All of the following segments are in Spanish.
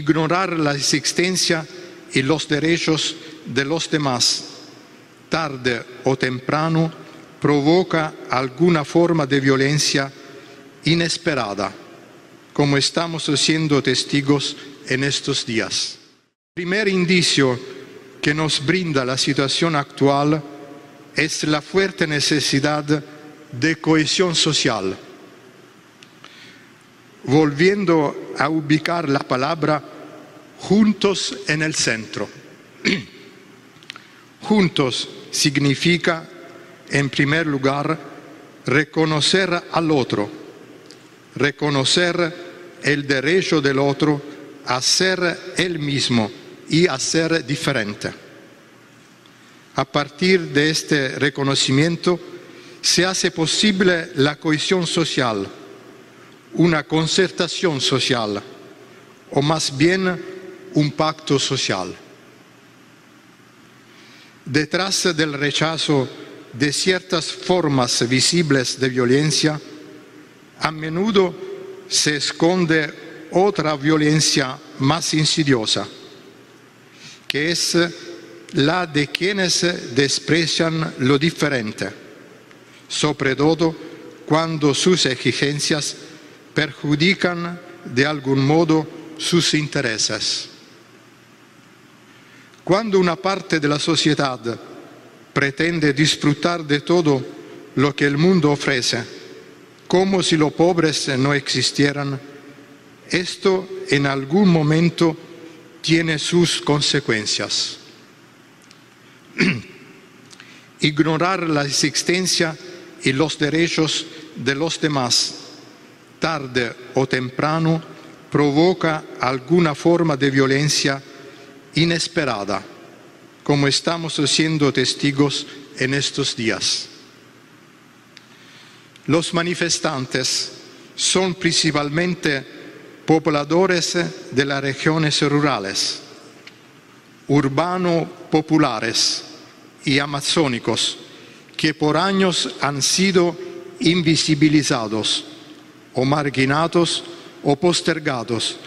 Ignorar la existencia y los derechos de los demás, tarde o temprano, provoca alguna forma de violencia inesperada, como estamos siendo testigos en estos días. El primer indicio que nos brinda la situación actual es la fuerte necesidad de cohesión social. Volviendo a ubicar la palabra juntos en el centro. Juntos significa, en primer lugar, reconocer al otro, reconocer el derecho del otro a ser él mismo y a ser diferente. A partir de este reconocimiento se hace posible la cohesión social, una concertación social, o más bien un pacto social. Detrás del rechazo de ciertas formas visibles de violencia, a menudo se esconde otra violencia más insidiosa, que es la de quienes desprecian lo diferente, sobre todo cuando sus exigencias perjudican de algún modo sus intereses. Cuando una parte de la sociedad pretende disfrutar de todo lo que el mundo ofrece, como si los pobres no existieran, esto en algún momento tiene sus consecuencias. Ignorar la existencia y los derechos de los demás, tarde o temprano, provoca alguna forma de violencia inesperada, como estamos siendo testigos en estos días. Los manifestantes son principalmente pobladores de las regiones rurales, urbano-populares y amazónicos, que por años han sido invisibilizados o marginados o postergados,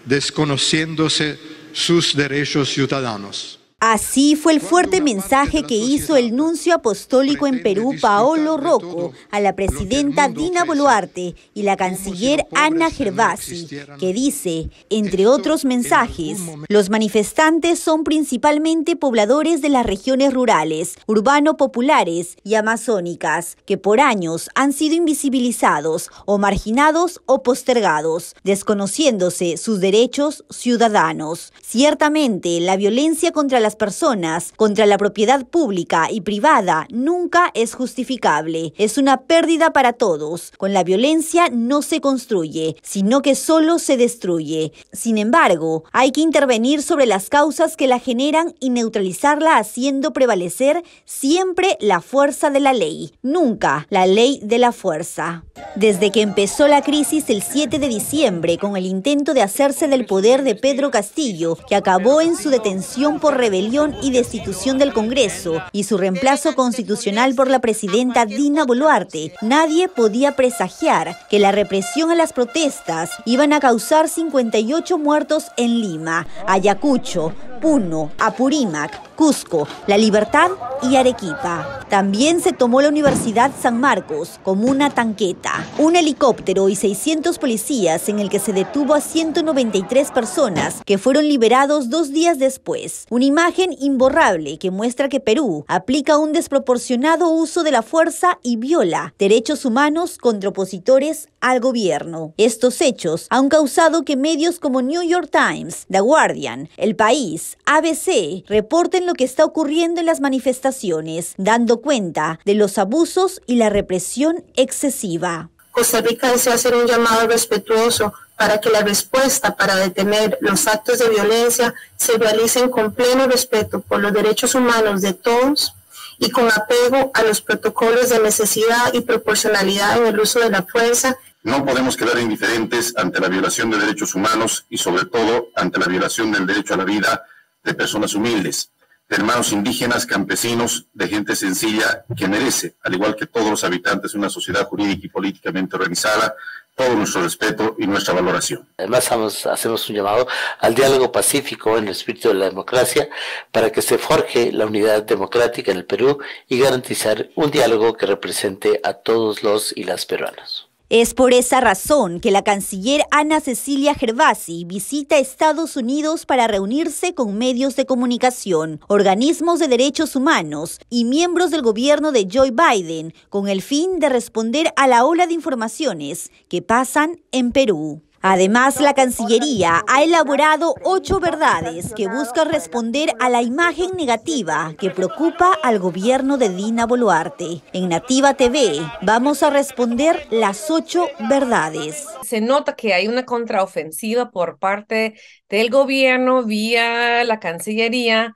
desconociéndose sus derechos ciudadanos. Así fue el fuerte mensaje que hizo el nuncio apostólico en Perú, Paolo Rocco, a la presidenta Dina Boluarte y la canciller Anna Gervasi, que dice, entre otros mensajes, los manifestantes son principalmente pobladores de las regiones rurales, urbano-populares y amazónicas, que por años han sido invisibilizados o marginados o postergados, desconociéndose sus derechos ciudadanos. Ciertamente, la violencia contra las personas, contra la propiedad pública y privada, nunca es justificable. Es una pérdida para todos. Con la violencia no se construye, sino que solo se destruye. Sin embargo, hay que intervenir sobre las causas que la generan y neutralizarla haciendo prevalecer siempre la fuerza de la ley, nunca la ley de la fuerza. Desde que empezó la crisis el 7 de diciembre con el intento de hacerse del poder de Pedro Castillo, que acabó en su detención por rebelión y destitución del Congreso y su reemplazo constitucional por la presidenta Dina Boluarte, nadie podía presagiar que la represión a las protestas iban a causar 58 muertos en Lima, Ayacucho, Puno, Apurímac, Cusco, La Libertad y Arequipa. También se tomó la Universidad San Marcos como una tanqueta, un helicóptero y 600 policías en el que se detuvo a 193 personas que fueron liberados 2 días después. Una imagen imborrable que muestra que Perú aplica un desproporcionado uso de la fuerza y viola derechos humanos contra opositores al gobierno. Estos hechos han causado que medios como New York Times, The Guardian, El País, ABC reporten lo que está ocurriendo en las manifestaciones, dando cuenta de los abusos y la represión excesiva. Costa Rica desea hacer un llamado respetuoso para que la respuesta para detener los actos de violencia se realicen con pleno respeto por los derechos humanos de todos y con apego a los protocolos de necesidad y proporcionalidad en el uso de la fuerza. No podemos quedar indiferentes ante la violación de derechos humanos y sobre todo ante la violación del derecho a la vida de personas humildes, de hermanos indígenas, campesinos, de gente sencilla que merece, al igual que todos los habitantes de una sociedad jurídica y políticamente organizada, todo nuestro respeto y nuestra valoración. Además, hacemos un llamado al diálogo pacífico en el espíritu de la democracia para que se forje la unidad democrática en el Perú y garantizar un diálogo que represente a todos los y las peruanos. Es por esa razón que la canciller Ana Cecilia Gervasi visita Estados Unidos para reunirse con medios de comunicación, organismos de derechos humanos y miembros del gobierno de Joe Biden, con el fin de responder a la ola de informaciones que pasan en Perú. Además, la Cancillería ha elaborado 8 verdades que buscan responder a la imagen negativa que preocupa al gobierno de Dina Boluarte. En Nativa TV vamos a responder las 8 verdades. Se nota que hay una contraofensiva por parte del gobierno vía la Cancillería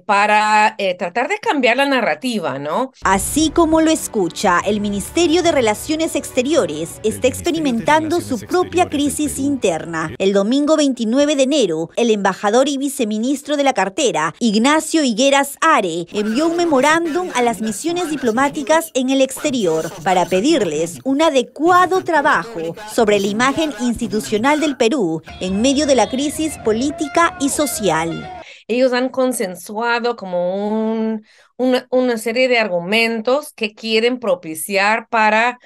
para tratar de cambiar la narrativa, ¿no? Así como lo escucha, el Ministerio de Relaciones Exteriores está experimentando su propia crisis interna. El domingo 29 de enero, el embajador y viceministro de la cartera, Ignacio Higueras Are, envió un memorándum a las misiones diplomáticas en el exterior para pedirles un adecuado trabajo sobre la imagen institucional del Perú en medio de la crisis política y social. Ellos han consensuado como una serie de argumentos que quieren propiciar para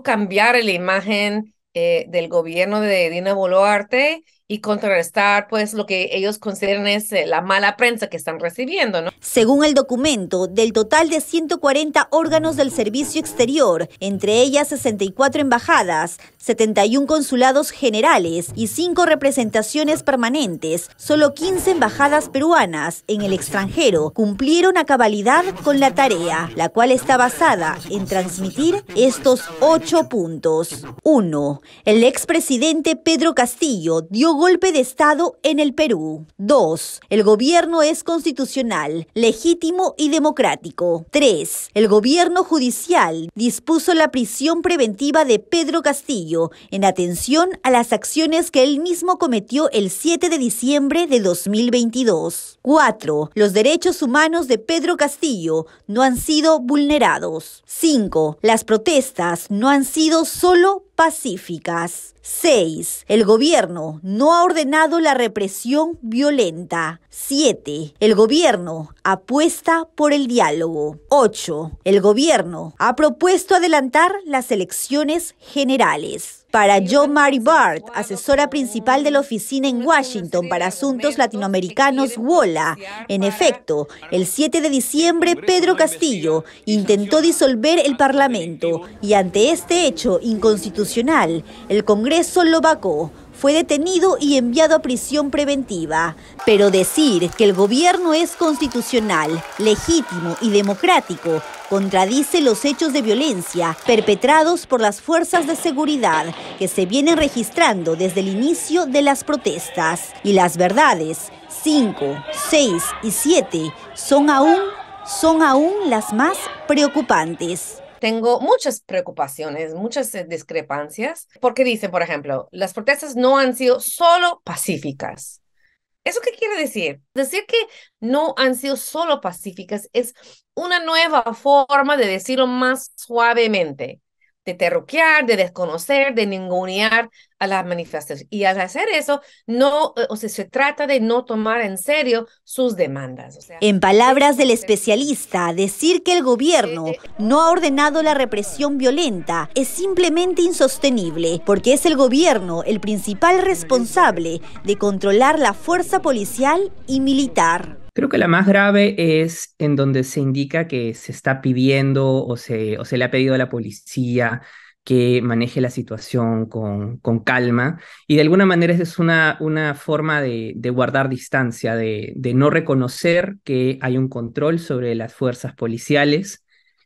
cambiar la imagen del gobierno de Dina Boluarte y contrarrestar pues lo que ellos consideran es la mala prensa que están recibiendo, ¿no? Según el documento, del total de 140 órganos del servicio exterior, entre ellas 64 embajadas, 71 consulados generales y 5 representaciones permanentes, solo 15 embajadas peruanas en el extranjero cumplieron a cabalidad con la tarea, la cual está basada en transmitir estos 8 puntos. 1. El expresidente Pedro Castillo dio golpe de Estado en el Perú. 2. El gobierno es constitucional, legítimo y democrático. 3. El gobierno judicial dispuso la prisión preventiva de Pedro Castillo en atención a las acciones que él mismo cometió el 7 de diciembre de 2022. 4. Los derechos humanos de Pedro Castillo no han sido vulnerados. 5. Las protestas no han sido solo pacíficas. 6. El gobierno no ha ordenado la represión violenta. 7. El gobierno apuesta por el diálogo. 8. El gobierno ha propuesto adelantar las elecciones generales. Para Jo Mari Bart, asesora principal de la oficina en Washington para asuntos latinoamericanos WOLA, en efecto, el 7 de diciembre Pedro Castillo intentó disolver el Parlamento y ante este hecho inconstitucional, el Congreso lo vacó. Fue detenido y enviado a prisión preventiva. Pero decir que el gobierno es constitucional, legítimo y democrático contradice los hechos de violencia perpetrados por las fuerzas de seguridad que se vienen registrando desde el inicio de las protestas. Y las verdades 5, 6 y 7 son aún las más preocupantes. Tengo muchas preocupaciones, muchas discrepancias, porque dicen, por ejemplo, las protestas no han sido solo pacíficas. ¿Eso qué quiere decir? Decir que no han sido solo pacíficas es una nueva forma de decirlo más suavemente, de terruquear, de desconocer, de ningunear a las manifestaciones. Y al hacer eso, se trata de no tomar en serio sus demandas. En palabras del especialista, decir que el gobierno no ha ordenado la represión violenta es simplemente insostenible, porque es el gobierno el principal responsable de controlar la fuerza policial y militar. Creo que la más grave es en donde se indica que se está pidiendo o se le ha pedido a la policía que maneje la situación con calma y de alguna manera es una forma de guardar distancia, de no reconocer que hay un control sobre las fuerzas policiales,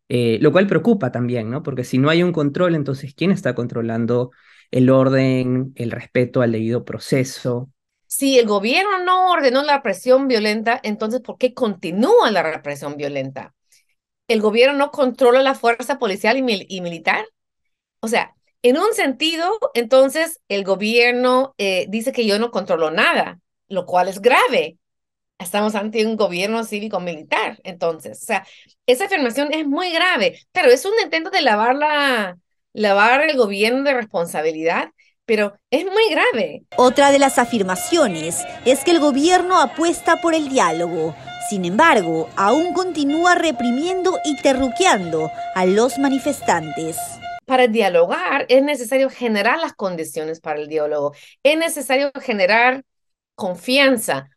lo cual preocupa también, ¿no? Porque si no hay un control, entonces ¿quién está controlando el orden, el respeto al debido proceso? Si el gobierno no ordenó la represión violenta, entonces ¿por qué continúa la represión violenta? ¿El gobierno no controla la fuerza policial y militar? O sea, en un sentido, entonces el gobierno dice que yo no controlo nada, lo cual es grave. Estamos ante un gobierno cívico-militar, entonces. O sea, esa afirmación es muy grave, pero es un intento de lavar lavar el gobierno de responsabilidad, pero es muy grave. Otra de las afirmaciones es que el gobierno apuesta por el diálogo. Sin embargo, aún continúa reprimiendo y terruqueando a los manifestantes. Para dialogar es necesario generar las condiciones para el diálogo. Es necesario generar confianza,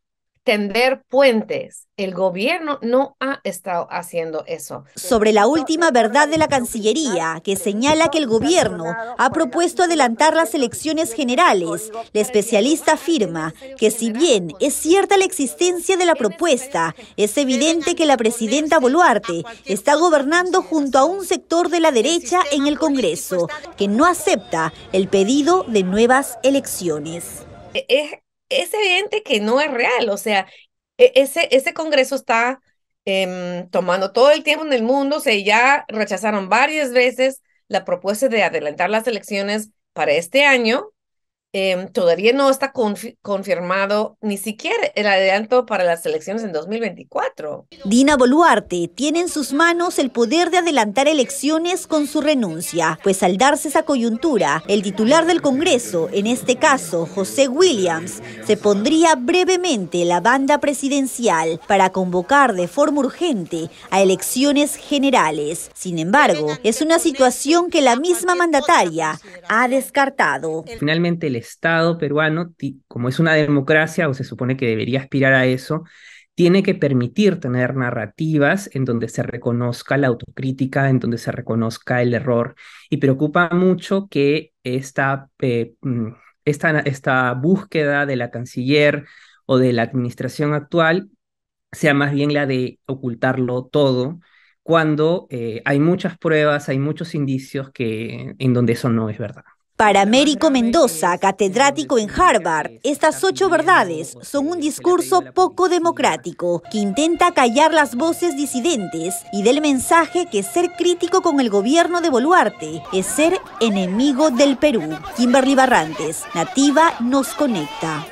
tender puentes. El gobierno no ha estado haciendo eso. Sobre la última verdad de la Cancillería, que señala que el gobierno ha propuesto adelantar las elecciones generales, la especialista afirma que si bien es cierta la existencia de la propuesta, es evidente que la presidenta Boluarte está gobernando junto a un sector de la derecha en el Congreso, que no acepta el pedido de nuevas elecciones. Es evidente que no es real, o sea, ese Congreso está tomando todo el tiempo en el mundo, ya rechazaron varias veces la propuesta de adelantar las elecciones para este año. Todavía no está confirmado ni siquiera el adelanto para las elecciones en 2024. Dina Boluarte tiene en sus manos el poder de adelantar elecciones con su renuncia, pues al darse esa coyuntura, el titular del Congreso, en este caso José Williams, se pondría brevemente la banda presidencial para convocar de forma urgente a elecciones generales. Sin embargo, es una situación que la misma mandataria ha descartado. Finalmente, el Estado peruano, como es una democracia, o se supone que debería aspirar a eso, tiene que permitir tener narrativas en donde se reconozca la autocrítica, en donde se reconozca el error. Y preocupa mucho que esta búsqueda de la canciller o de la administración actual sea más bien la de ocultarlo todo, cuando hay muchas pruebas, hay muchos indicios en donde eso no es verdad. Para Américo Mendoza, catedrático en Harvard, estas 8 verdades son un discurso poco democrático que intenta callar las voces disidentes y del mensaje que ser crítico con el gobierno de Boluarte es ser enemigo del Perú. Kimberly Barrantes, Nativa nos conecta.